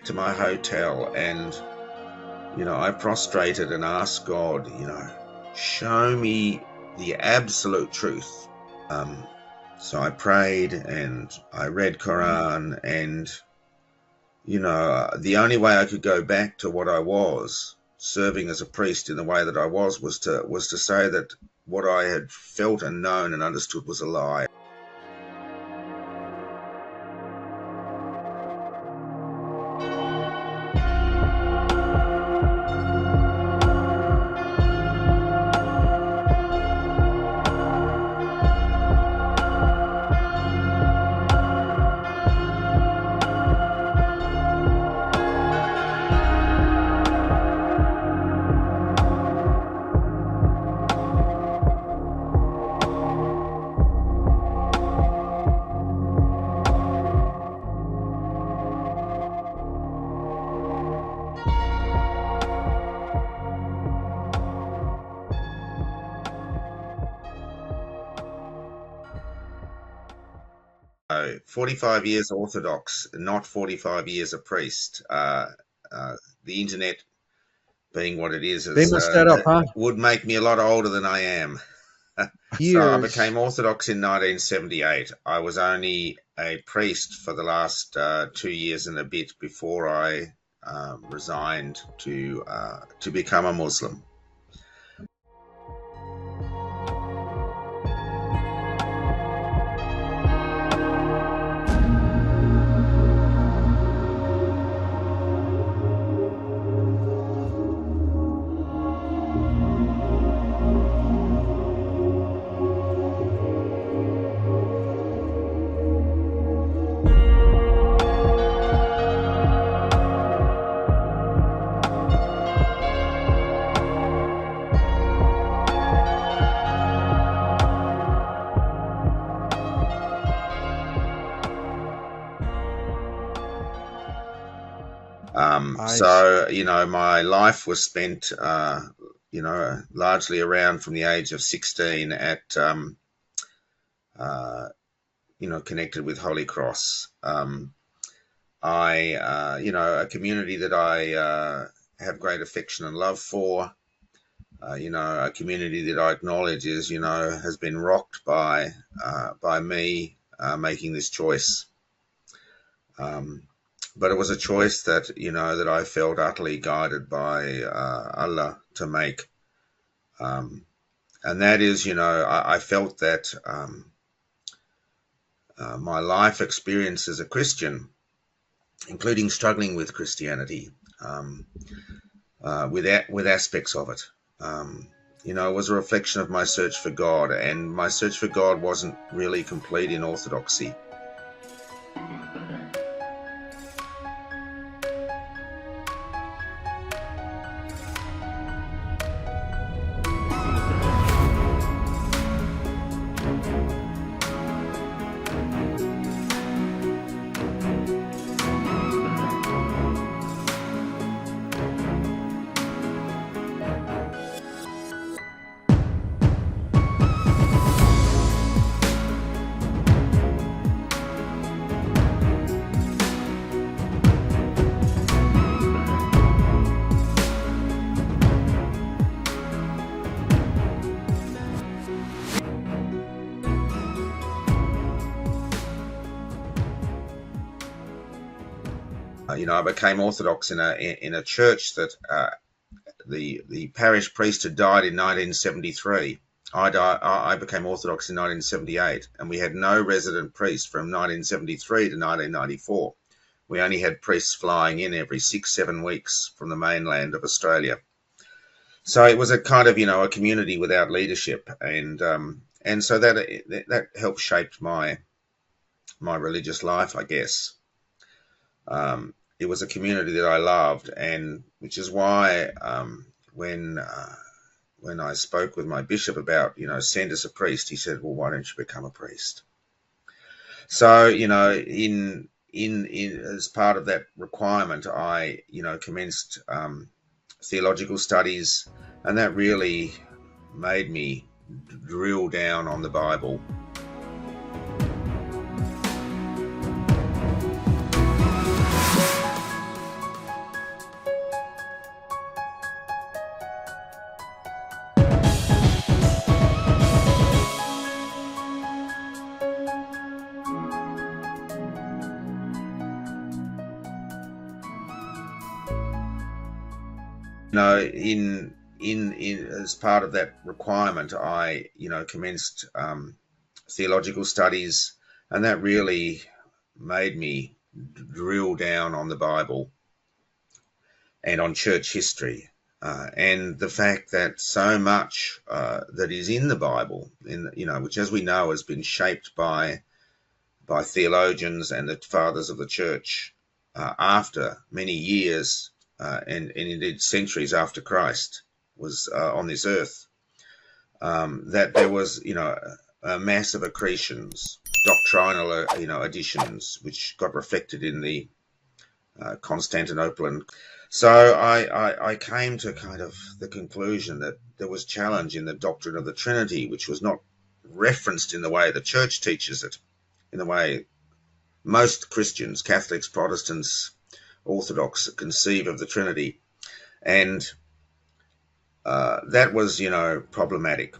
to my hotel, and I prostrated and asked God, show me the absolute truth. So I prayed and I read Quran, and the only way I could go back to what I was, serving as a priest in the way that I was to say that what I had felt and known and understood was a lie. So 45 years Orthodox, not 45 years a priest. The internet being what it is, They messed that up, huh? would make me a lot older than I am. So I became Orthodox in 1978. I was only a priest for the last 2 years and a bit before I resigned to become a Muslim. So, my life was spent, largely around from the age of 16 at, connected with Holy Cross. A community that I have great affection and love for, a community that I acknowledge is, has been rocked by me making this choice. But it was a choice that, that I felt utterly guided by Allah to make. And that is, I felt that my life experience as a Christian, including struggling with Christianity, with aspects of it, was a reflection of my search for God. And my search for God wasn't really complete in Orthodoxy. I became Orthodox in a church that the parish priest had died in 1973. I became Orthodox in 1978, and we had no resident priest from 1973 to 1994. We only had priests flying in every 6-7 weeks from the mainland of Australia. So it was a kind of a community without leadership, and so that helped shape my religious life, I guess. It was a community that I loved, and which is why when I spoke with my bishop about send us a priest, he said, well, why don't you become a priest? So in as part of that requirement, I commenced theological studies, and that really made me drill down on the Bible. In as part of that requirement, I commenced theological studies, and that really made me drill down on the Bible and on church history, and the fact that so much that is in the Bible, which, as we know, has been shaped by theologians and the fathers of the church after many years and indeed centuries after Christ was on this earth, that there was a massive accretions, doctrinal additions, which got reflected in the Constantinople. So I came to kind of the conclusion that there was challenge in the doctrine of the Trinity, which was not referenced in the way the church teaches it, in the way most Christians, Catholics, Protestants, Orthodox conceive of the Trinity. And that was, problematic.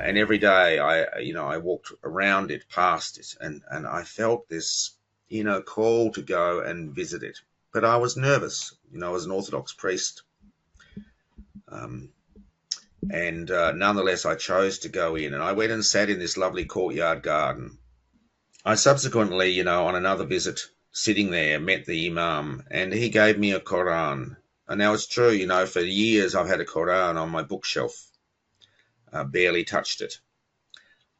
And every day I walked around it, past it, and I felt this call to go and visit it. But I was nervous, as an Orthodox priest. And nonetheless, I chose to go in, and I went and sat in this lovely courtyard garden. I subsequently, on another visit, sitting there, met the Imam, and he gave me a Qur'an. And now it's true, for years I've had a Qur'an on my bookshelf. Barely touched it.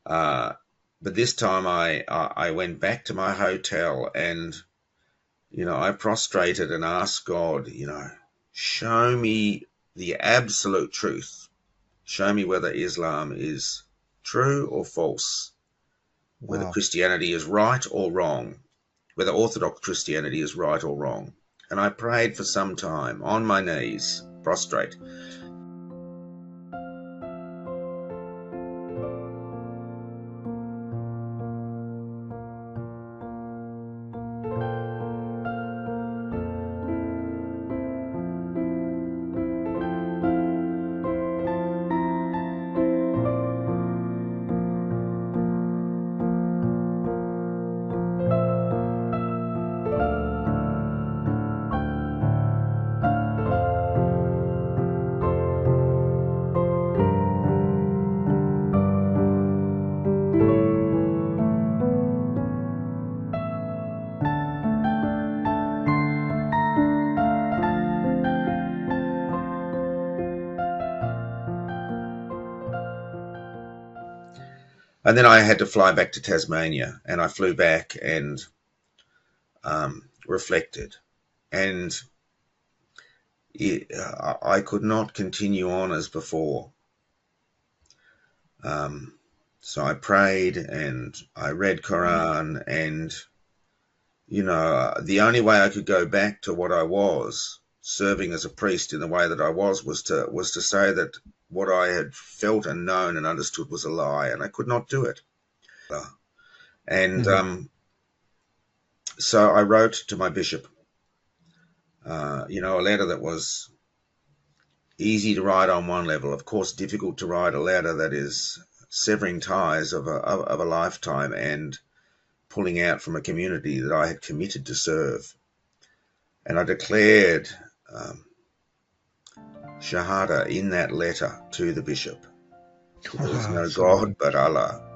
But this time I went back to my hotel and, I prostrated and asked God, show me the absolute truth. Show me whether Islam is true or false, whether Christianity is right or wrong, whether Orthodox Christianity is right or wrong. And I prayed for some time on my knees, prostrate. And then I had to fly back to Tasmania, and I flew back and reflected. And I could not continue on as before. So I prayed and I read Quran, and, the only way I could go back to what I was, serving as a priest in the way that I was to say that what I had felt and known and understood was a lie, and I could not do it. And so I wrote to my bishop, a letter that was easy to write on one level, of course difficult to write a letter that is severing ties of a lifetime and pulling out from a community that I had committed to serve. And I declared Shahada in that letter to the bishop. There is no God but Allah.